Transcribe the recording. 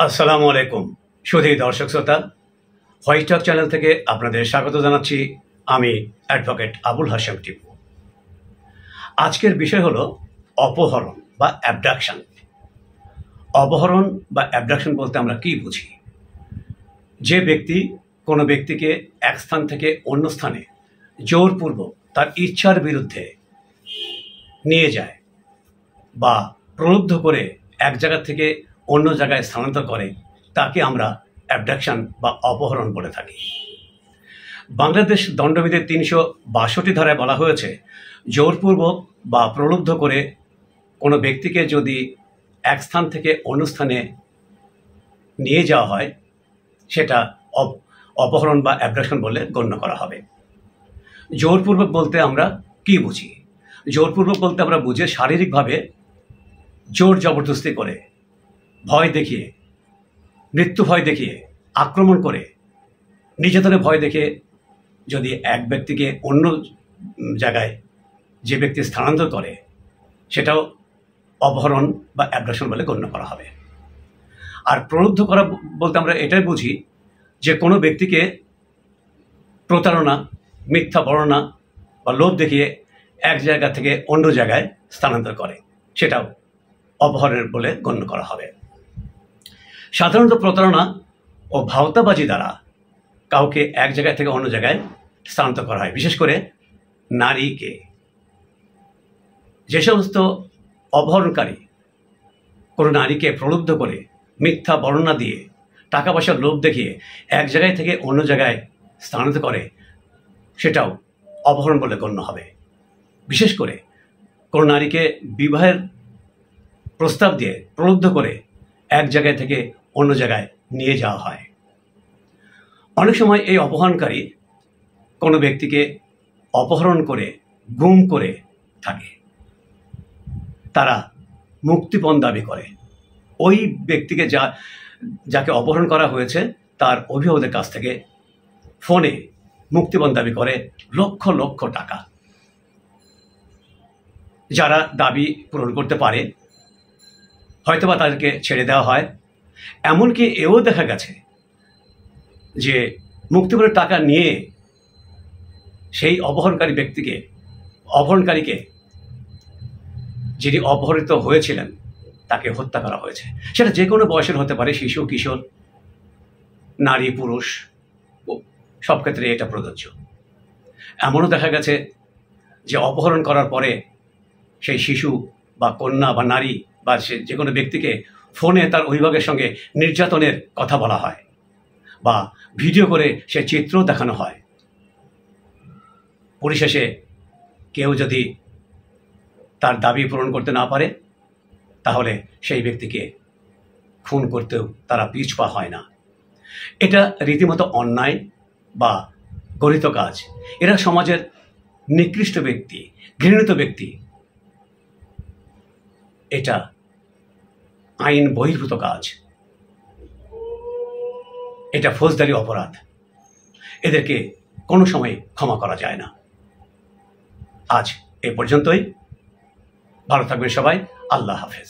আসসালামু আলাইকুম সুধী দর্শক শ্রোতা, হোয়াইট টক চ্যানেল থেকে আপনাদের স্বাগত জানাচ্ছি। আমি অ্যাডভোকেট আবুল হাশেম টিপু। আজকের বিষয় হলো অপহরণ বা অ্যাবডাকশন। অপহরণ বা অ্যাবডাকশন বলতে আমরা কি বুঝি? যে ব্যক্তি কোনো ব্যক্তিকে এক স্থান থেকে অন্য স্থানে জোরপূর্বক তার ইচ্ছার বিরুদ্ধে নিয়ে যায় বা প্রলুব্ধ করে এক জায়গা থেকে অন্য জায়গায় স্থানান্তর করে, তাকে আমরা অ্যাবডাকশন বা অপহরণ বলে থাকি। বাংলাদেশ দণ্ডবিধির ৩৬২ ধারায় বলা হয়েছে, জোরপূর্বক বা প্রলুব্ধ করে কোনো ব্যক্তিকে যদি এক স্থান থেকে অন্য স্থানে নিয়ে যাওয়া হয়, সেটা অপহরণ বা অ্যাবডাকশন বলে গণ্য করা হবে। জোরপূর্বক বলতে আমরা কি বুঝি? জোরপূর্বক বলতে আমরা বুঝি শারীরিকভাবে জোর জবরদস্তি করে, ভয় দেখিয়ে, মৃত্যু ভয় দেখিয়ে, আক্রমণ করে, নির্যাতনের ভয় দেখে যদি এক ব্যক্তিকে অন্য জায়গায় যে ব্যক্তি স্থানান্তর করে, সেটাও অপহরণ বা অ্যাবডাকশন বলে গণ্য করা হবে। আর প্রলুব্ধ করা বলতে আমরা এটাই বুঝি যে কোনো ব্যক্তিকে প্রতারণা, মিথ্যা বর্ণনা বা লোভ দেখিয়ে এক জায়গা থেকে অন্য জায়গায় স্থানান্তর করে, সেটাও অপহরণ বলে গণ্য করা হবে। সাধারণত প্রতারণা ও ভাওতাবাজি দ্বারা কাউকে এক জায়গা থেকে অন্য জায়গায় স্থানান্তর করা হয়, বিশেষ করে নারীকে। যে সমস্ত অপহরণকারী কোনো নারীকে প্রলুব্ধ করে মিথ্যা বর্ণনা দিয়ে টাকা পয়সার লোভ দেখিয়ে এক জায়গায় থেকে অন্য জায়গায় স্থানান্তর করে, সেটাও অপহরণ বলে গণ্য হবে। বিশেষ করে কোনো নারীকে বিবাহের প্রস্তাব দিয়ে প্রলুব্ধ করে এক জায়গায় থেকে অন্য জায়গায় নিয়ে যাওয়া হয়। অনেক সময় এই অপহরণকারী কোনো ব্যক্তিকে অপহরণ করে গুম করে থাকে। তারা মুক্তিপণ দাবি করে। ওই ব্যক্তিকে যাকে অপহরণ করা হয়েছে তার অভিভাবকদের কাছ থেকে ফোনে মুক্তিপণ দাবি করে লক্ষ লক্ষ টাকা। যারা দাবি পূরণ করতে পারে, হয়তোবা তাদেরকে ছেড়ে দেওয়া হয়। এমনকি এও দেখা গেছে যে মুক্তিপণের টাকা নিয়ে সেই অপহরণকারীকে যিনি অপহৃত হয়েছিলেন তাকে হত্যা করা হয়েছে। সেটা যে কোনো বয়সের হতে পারে, শিশু, কিশোর, নারী, পুরুষ, সব ক্ষেত্রে এটা প্রযোজ্য। এমনও দেখা গেছে যে অপহরণ করার পরে সেই শিশু বা কন্যা বা নারী বা সে যে কোনো ব্যক্তিকে ফোনে তার অভিভাবকের সঙ্গে নির্যাতনের কথা বলা হয় বা ভিডিও করে সে চিত্রও দেখানো হয়। পরিশেষে কেউ যদি তার দাবি পূরণ করতে না পারে, তাহলে সেই ব্যক্তিকে খুন করতেও তারা পিছপা হয় না। এটা রীতিমতো অন্যায় বা গরিত কাজ। এরা সমাজের নিকৃষ্ট ব্যক্তি, ঘৃণিত ব্যক্তি। এটা আইন বহির্ভূত কাজ, এটা ফৌজদারি অপরাধ। এদেরকে কোনো সময় ক্ষমা করা যায় না। আজ এ পর্যন্তই। ভালো থাকবেন সবাই। আল্লাহ হাফেজ।